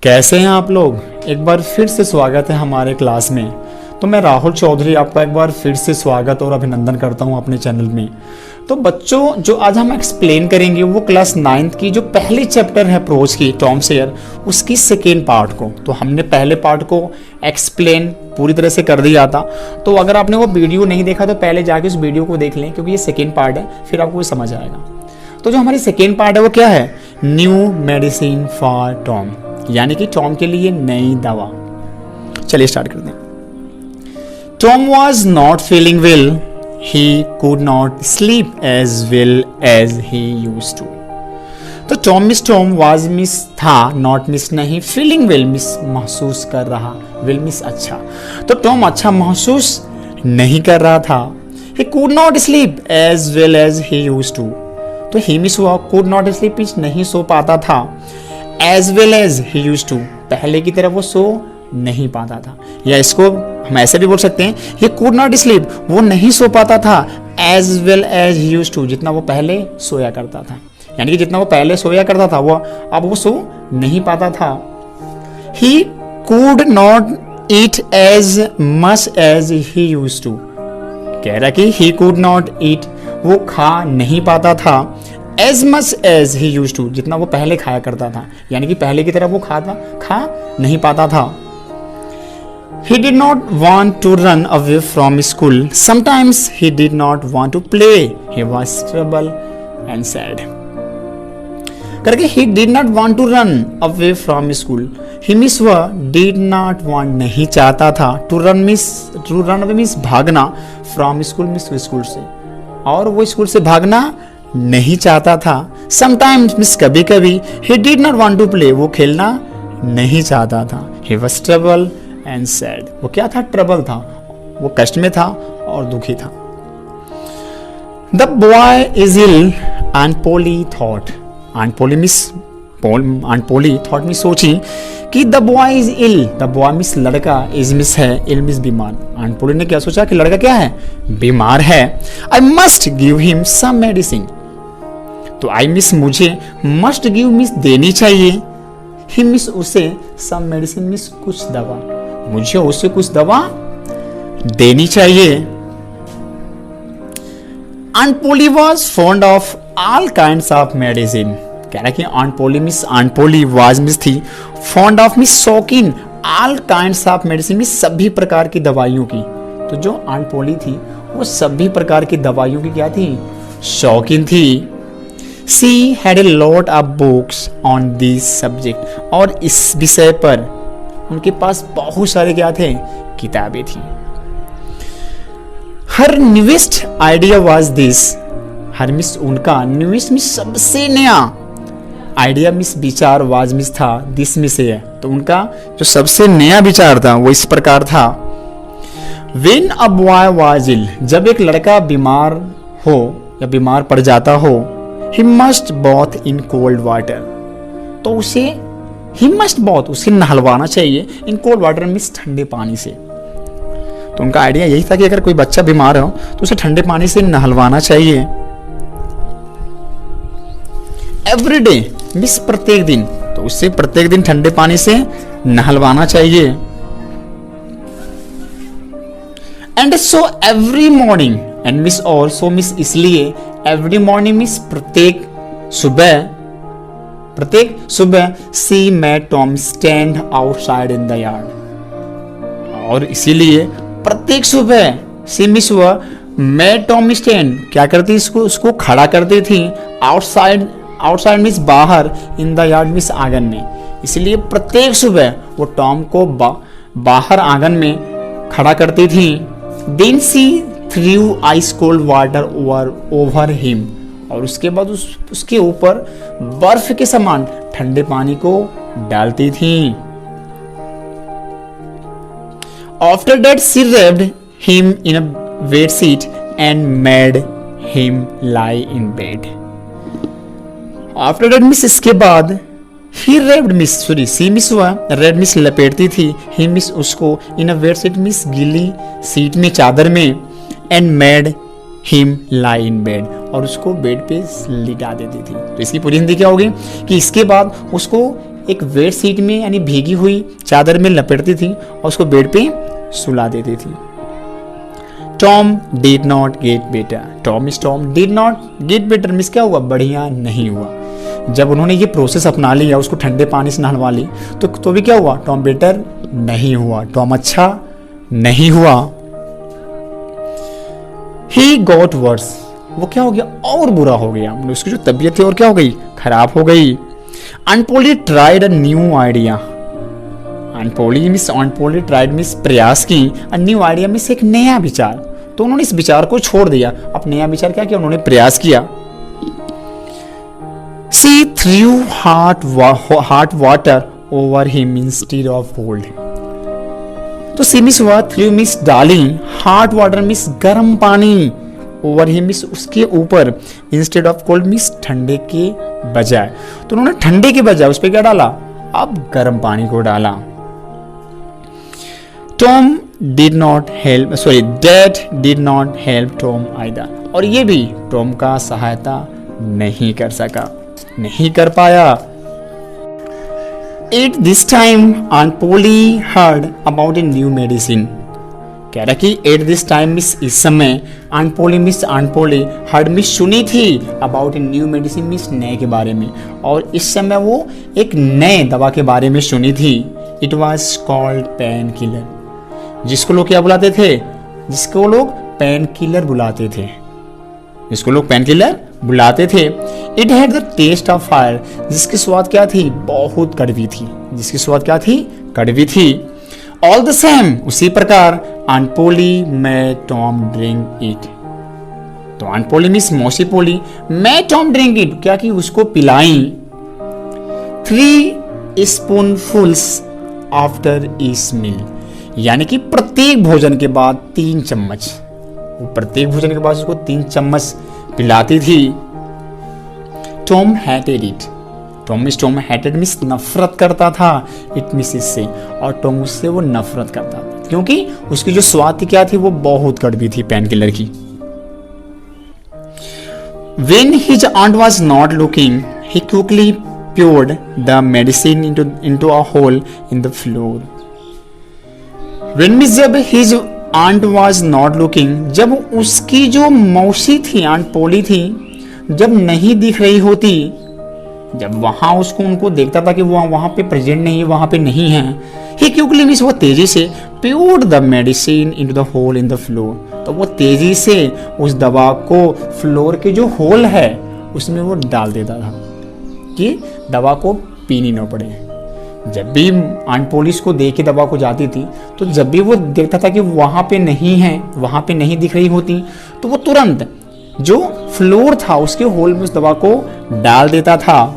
कैसे हैं आप लोग। एक बार फिर से स्वागत है हमारे क्लास में। तो मैं राहुल चौधरी आपका एक बार फिर से स्वागत और अभिनंदन करता हूं अपने चैनल में। तो बच्चों, जो आज हम एक्सप्लेन करेंगे वो क्लास 9th की जो पहली चैप्टर है प्रोज की, टॉम सेयर, उसकी सेकेंड पार्ट को। तो हमने पहले पार्ट को एक्सप्लेन पूरी तरह से कर दिया था। तो अगर आपने वो वीडियो नहीं देखा तो पहले जाके उस वीडियो को देख लें, क्योंकि ये सेकेंड पार्ट है, फिर आपको समझ आएगा। तो जो हमारी सेकेंड पार्ट है वो क्या है, न्यू मेडिसिन फॉर टॉम, यानी कि टॉम के लिए नई दवा। चलिए स्टार्ट करते हैं। Tom was not feeling well, he could not sleep as well as he used to. तो टॉम वाज मिस था, नॉट मिस नहीं, फीलिंग वेल मिस महसूस कर रहा, वेल मिस अच्छा। तो टॉम अच्छा महसूस नहीं कर रहा था। He could not sleep as well as he used to. तो ही मिस हुआ, कुड नॉट स्लीप मींस नहीं सो पाता था, as well as he used to पहले की तरह वो सो नहीं पाता था। या इसको हम ऐसे भी बोल सकते हैं, ही कुड नॉट स्लीप, वो नहीं सो पाता था, as well as he used to, जितना वो पहले सोया करता था। यानी कि जितना वो पहले सोया करता था वो अब वो सो नहीं पाता था। He could not eat as much as he used to, कह रहा कि ही कुड नॉट ईट, वो खा नहीं पाता था, as much as he used to, जितना वो पहले खाया करता था। यानी कि पहले की तरह वो खा नहीं पाता था। He did not want to run away from school. Sometimes he did not want to play. He was troubled and sad. करके he did not want to run away from school. He miss हुआ, did not want नहीं चाहता था, to run away means भागना, from school means school से, और वो school से भागना नहीं चाहता था। Sometimes means कभी कभी, he did not want to play, वो खेलना नहीं चाहता था। He was troubled and sad. वो क्या था, ट्रबल था, वो कष्ट में था और दुखी था। The boy is ill and Polly thought. Aunt Polly thought में सोची कि the boy is ill. The boy miss लड़का, is miss है, ill miss बीमार। Aunt Polly ने क्या सोचा कि लड़का क्या है, बीमार है। I must give him some medicine. तो I miss मुझे, must give miss देनी चाहिए, ही मिस उसे, सम मेडिसिन मिस कुछ दवा, मुझे उसे कुछ दवा देनी चाहिए। Aunt Polly was fond of all kind of medicine, कह रहा कि आंट पोली वाज मिस थी, फॉन्ड ऑफ मिस शौकीन, all kind of medicine means सभी प्रकार की दवाइयों की। तो जो आंट पोली थी वो सभी प्रकार की दवाइयों की क्या थी, शौकीन थी। She had a lot of books on this subject, और इस विषय पर उनके पास बहुत सारे क्या थे, किताबें थी। Her newest idea was this. Her miss उनका, newest मिस सबसे नया, आइडिया मिस विचार, was मिस था, दिस मिस है, तो उनका जो सबसे नया विचार था वो इस प्रकार था। When a boy was ill, जब एक लड़का बीमार हो या बीमार पड़ जाता हो, he must bath in cold water, तो उसे he must bath, उसे नहलवाना चाहिए, in cold water मीन्स ठंडे पानी से। तो उनका आइडिया यही था कि अगर कोई बच्चा बीमार हो तो उसे ठंडे पानी से नहलवाना चाहिए। एवरी डे मीन्स प्रत्येक दिन, तो उसे प्रत्येक दिन ठंडे पानी से नहलवाना चाहिए। And so every morning, and means also means इसलिए, एवरी मॉर्निंग मिस प्रत्येक सुबह she made Tom stand outside in the yard, और इसीलिए प्रत्येक सुबह सी मिस हुआ, मेट टॉम स्टैंड क्या करती, उसको खड़ा करती थी, आउटसाइड मिस बाहर, इन द यार्ड मिस आंगन में, इसलिए प्रत्येक सुबह वो टॉम को बाहर आंगन में खड़ा करती थी। Then she threw ice cold water over him, और उसके बाद उसके ऊपर बर्फ के समान ठंडे पानी को डालती थी। After that she wrapped him in a bed sheet and made him lie in bed. After that means इसके बाद, he wrapped means sorry she means हुआ, रेड मिस लपेटती थी, ही मिस उसको, in a bed sheet means गीली sheet में, चादर में, and made him lie in bed, और उसको बेड पे लिटा देती थी। तो इसकी पूरी हिंदी क्या होगी कि इसके बाद उसको एक वेट शीट में यानी भीगी हुई चादर में लपेटती थी और उसको बेड पे सुला देती थी। Tom did not get better. Tom did not get better miss क्या हुआ, बढ़िया नहीं हुआ। जब उन्होंने ये प्रोसेस अपना लिया, उसको ठंडे पानी से नहलवा ली, तो भी क्या हुआ, टॉम बेटर नहीं हुआ, टॉम अच्छा नहीं हुआ। ही गॉट वर्स, वो क्या हो गया, और बुरा हो गया, उसकी जो तबीयत थी और क्या हो गई, खराब हो गई। Aunt Polly tried a new idea. Aunt Polly tried means प्रयास की, अ न्यू आइडिया मिस एक नया विचार, तो उन्होंने इस विचार को छोड़ दिया। अब नया विचार क्या किया, उन्होंने प्रयास किया। She threw hot water over him instead of cold. तो सी मिस हुआ, थ्रू मिस डाली, हॉट वाटर मिस गर्म पानी, ओवर हिम मिस उसके ऊपर, इंस्टेड ऑफ कोल्ड मिस ठंडे के बजाय। तो उन्होंने ठंडे के बजाय उस पर क्या डाला, अब गर्म पानी को डाला। Tom did not help, dad did not help Tom either. और ये भी टॉम का सहायता नहीं कर सका, नहीं कर पाया। At this time aunt Polly heard about a new medicine. कह रहा कि एट दिस टाइम मिस इस समय, अनपोली हर्ड मिस सुनी थी, about a new medicine miss नए के बारे में, और इस समय वो एक नए दवा के बारे में सुनी थी। It was called pain killer, जिसको लोग क्या बुलाते थे, जिसको लोग पेन किलर बुलाते थे, जिसको लोग पेन किलर बुलाते थे। It had the taste of fire, जिसकी स्वाद क्या थी, बहुत कड़वी थी, जिसकी स्वाद क्या थी, कड़वी थी। ऑल द सेम, उसी प्रकार, अनपोली मे टॉम ड्रिंक इट। तो अनपोली मिस मौसी पोली, मैं टॉम ड्रिंक इट, क्या कि उसको पिलाई। 3 स्पूनफुल्स आफ्टर ईच मील, यानी कि प्रत्येक भोजन के बाद 3 चम्मच, वो प्रत्येक भोजन के बाद उसको 3 चम्मच पिलाती थी। Tom hatted it, Tom hatted miss नफरत करता था, इट मिस इससे, और टॉम उससे वो नफरत करता था, क्योंकि उसकी जो स्वाद थी क्या थी, वो बहुत कड़वी थी पेन किलर की। When his aunt was not looking, he quickly poured the medicine into a hole in the floor. When miss जब his aunt was not looking, जब उसकी जो मौसी थी, आंट पोली थी, जब नहीं दिख रही होती, जब वहां उसको उनको देखता था कि वो वहां पे प्रेजेंट नहीं है, वहां पे नहीं है, ही क्विकली मिस वो तेजी से poured the medicine into the hole in the floor, तो वो तेजी से उस दवा को फ्लोर के जो होल है उसमें वो डाल देता था कि दवा को पीनी न पड़े। जब भी आंट पोलिस को देख के दवा को जाती थी, तो जब भी वो देखता था कि वहां पे नहीं है, वहां पे नहीं दिख रही होती, तो वो तुरंत जो फ्लोर था उसके होल में उस दवा को डाल देता था।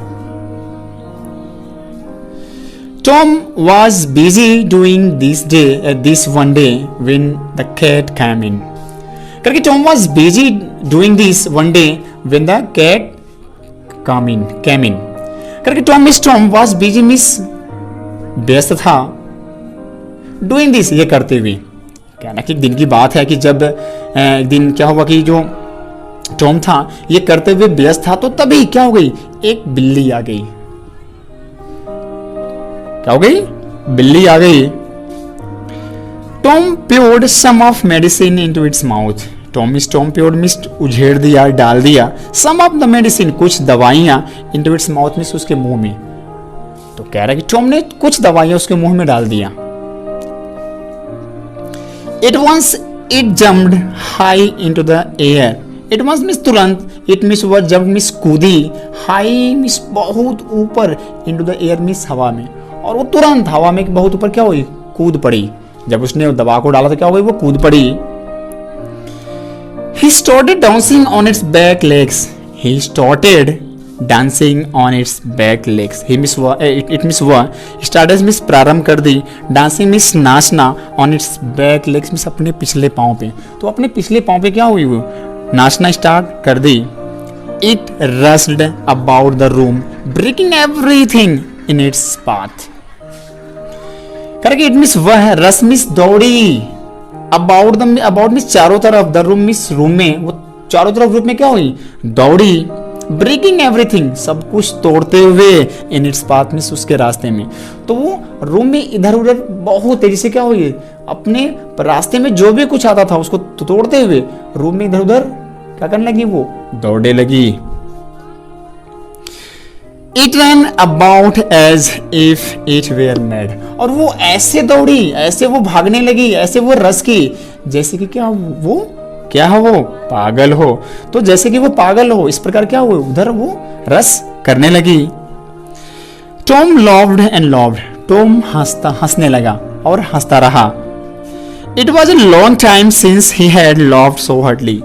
Tom was busy doing this one day when the cat came in. करके Tom was busy doing this one day when the cat came in. करके Tom was busy miss व्यस्त था doing this ये करते हुए। कहना कि एक दिन की बात है कि जब एक दिन क्या हुआ कि जो टॉम था ये करते हुए व्यस्त था, तो तभी क्या हो गई, एक बिल्ली आ गई। क्या हो गई, बिल्ली आ गई। Tom poured some of medicine into its mouth. Tom poured means उझेड़ दिया, डाल दिया, सम ऑफ द मेडिसिन कुछ दवाइयां, इनटू इट्स माउथ मिस उसके मुंह में। तो कह रहा है कि टॉम ने कुछ दवाइयां उसके मुंह में डाल दिया। It once it jumped high into the air. It once means तुरंत, इट मिस हुआ जब मिस कूदी, हाई मिस बहुत ऊपर, इनटू द एयर मिस हवा में, और वो तुरंत हवा में बहुत ऊपर क्या हुई, कूद पड़ी। जब उसने दवा को डाला तो क्या हो गई, वो कूद पड़ी। He started dancing on its back legs. He started dancing on its back legs. It miss हुआ, started मिस प्रारंभ कर दी, dancing मिस नाचना, on its back legs miss अपने पिछले पाँव पे। तो अपने पिछले पाँव पे क्या हुई, वो नाचना स्टार्ट कर दी। It rushed about the room, breaking everything in its path. करके इट मिस वह, रस मिस दौड़ी, अबाउट मिस चारों तरफ, द रूम मिस रूम में, वो चारों तरफ रूम में क्या हुई, दौड़ी। ब्रेकिंग एवरीथिंग, सब कुछ तोड़ते हुए, इन इट्स पाथ मींस उसके रास्ते में। तो वो रूम में इधर उधर बहुत तेजी से क्या हुई, अपने रास्ते में जो भी कुछ आता था उसको तोड़ते हुए रूम में इधर उधर क्या करने लगी, वो दौड़ने लगी। It ran about as if it were mad, और वो ऐसे दौड़ी, ऐसे वो भागने लगी, ऐसे वो रस की जैसे कि क्या है वो पागल हो। तो जैसे कि वो पागल हो इस प्रकार क्या हुआ, उधर वो रस करने लगी। Tom loved and loved, Tom हंसने लगा और हंसता रहा। It was a long time since he had loved so hardly,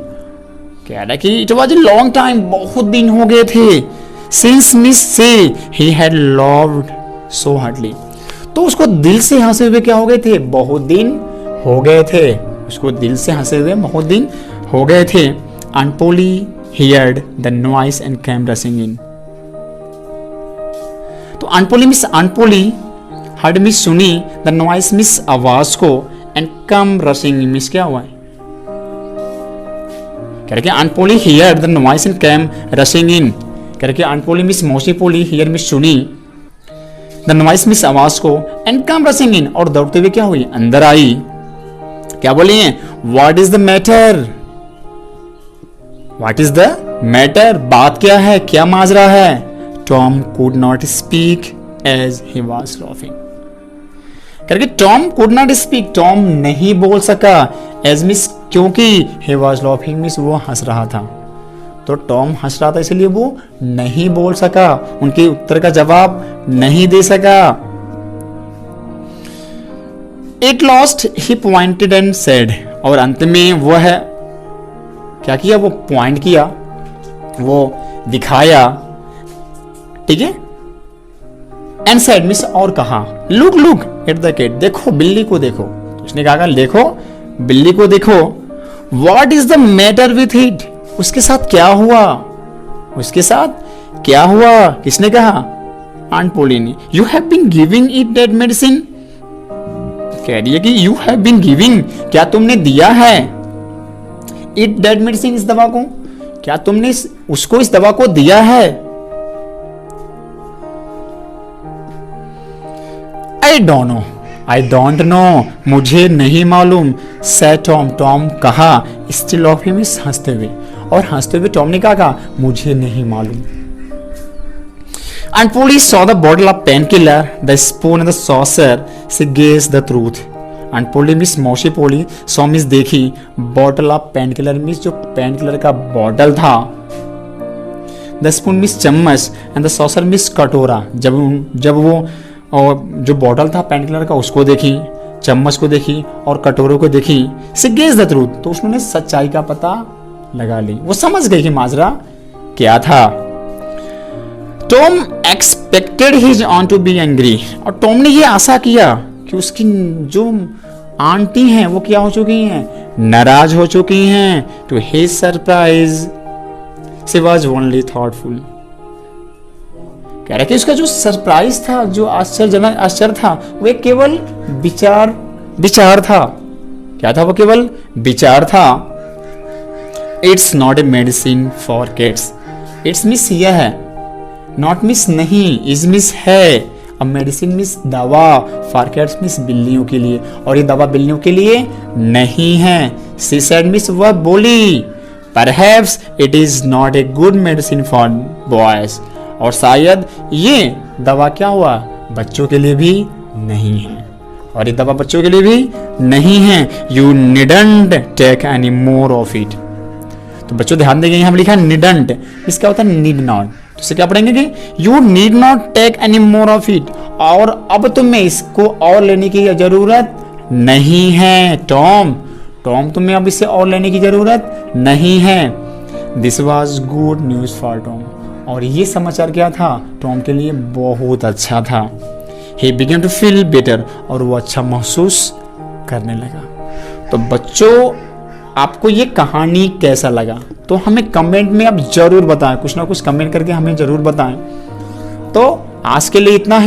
कह रहा कि it was a long time, बहुत दिन हो गए थे, सिंस मिस से he had loved so hardly, तो उसको दिल से हंसे हुए क्या हो गए थे, बहुत दिन हो गए थे, उसको दिल से हंसे हुए बहुत दिन हो गए थे। And Polly heard the noise and came rushing in, तो अनपोली हर्ड मिस सुनी, द नॉइस मिस आवाज को, एंड कम रशिंग मिस क्या हुआ है, कह रहे Aunt Polly heard the noise and came rushing in, कह रहे अनपोली मिस मौसी पोली हियर मिस सुनी, द नॉइस मिस आवाज को, एंड कम रशिंग इन और दौड़ते हुए क्या हुई, अंदर आई। क्या बोली है, what is the matter, what is the matter, बात क्या है, क्या माजरा है। Tom could not speak as he was laughing, करके Tom could not speak, Tom नहीं बोल सका, एज मिस क्योंकि ही वॉज लाफिंग मिस वो हंस रहा था, तो टॉम हंस रहा था इसलिए वो नहीं बोल सका, उनके उत्तर का जवाब नहीं दे सका। It lost he pointed and said, और अंत में वो है क्या किया, वो पॉइंट किया, वो दिखाया, ठीक है, एंड सेड मिस और कहा, look look at the cat, देखो बिल्ली को देखो, उसने कहा देखो बिल्ली को देखो। What is the matter with it, उसके साथ क्या हुआ, उसके साथ क्या हुआ, किसने कहा, आंट पोली ने। You have been giving it that medicine, कह रही है कि यू हैव बीन गिविंग, क्या तुमने दिया है, इट दैट मेडिसिन, इस दवा को, क्या तुमने उसको इस दवा को दिया है। आई डोंट नो, मुझे नहीं मालूम, सैड टॉम, टॉम कहा, स्टिल ऑफ हिम हंसते हुए, और हंसते हुए टॉम ने कहा मुझे नहीं मालूम। And Polly saw the bottle of painkiller, the spoon and the saucer. She guessed the truth. And Polly Miss मौसी पोली saw Miss देखी bottle of painkiller, Miss जो painkiller का बॉटल था, the spoon Miss चम्मच and the saucer Miss कटोरा। जब वो और जो बॉटल था पेनकिलर का उसको देखी, चम्मच को देखी और कटोरों को देखी, she guessed the truth, तो उसने सच्चाई का पता लगा ली, वो समझ गई कि माजरा क्या था। Tom expected his aunt to be angry, और टॉम ने ये आशा किया कि उसकी जो आंटी हैं वो क्या हो चुकी हैं, नाराज हो चुकी हैं। To his surprise she was only thoughtful, कह रहा कि उसका जो सरप्राइज था, जो आश्चर्य था, वो केवल विचार था। क्या था वो, केवल विचार था। It's not a medicine for kids, it's miss यह है, नॉट मिस नहीं, इज मिस है, अब मेडिसिन मिस दवा, फॉर कैट्स मिस बिल्लियों के लिए, और ये दवा बिल्लियों के लिए नहीं है। शी सेड मिस वह बोली, perhaps it is not a good medicine for boys, और शायद ये दवा क्या हुआ, बच्चों के लिए भी नहीं है, और ये दवा बच्चों के लिए भी नहीं है। You needn't take any more of it, तो बच्चों ध्यान देंगे यहाँ लिखा है नीडंट, इसका होता है नीड नॉट, तो इसे क्या पढ़ेंगे कि you need not take any more of it, और अब तुम्हें इसको और लेने की जरूरत नहीं है। टॉम तुम्हें अब इससे और लेने की जरूरत नहीं है। This was good news for Tom, और ये समाचार क्या था, टॉम के लिए बहुत अच्छा था। He began to feel better, और वो अच्छा महसूस करने लगा। तो बच्चों आपको ये कहानी कैसा लगा, तो हमें कमेंट में आप जरूर बताएं, कुछ ना कुछ कमेंट करके हमें जरूर बताएं। तो आज के लिए इतना ही।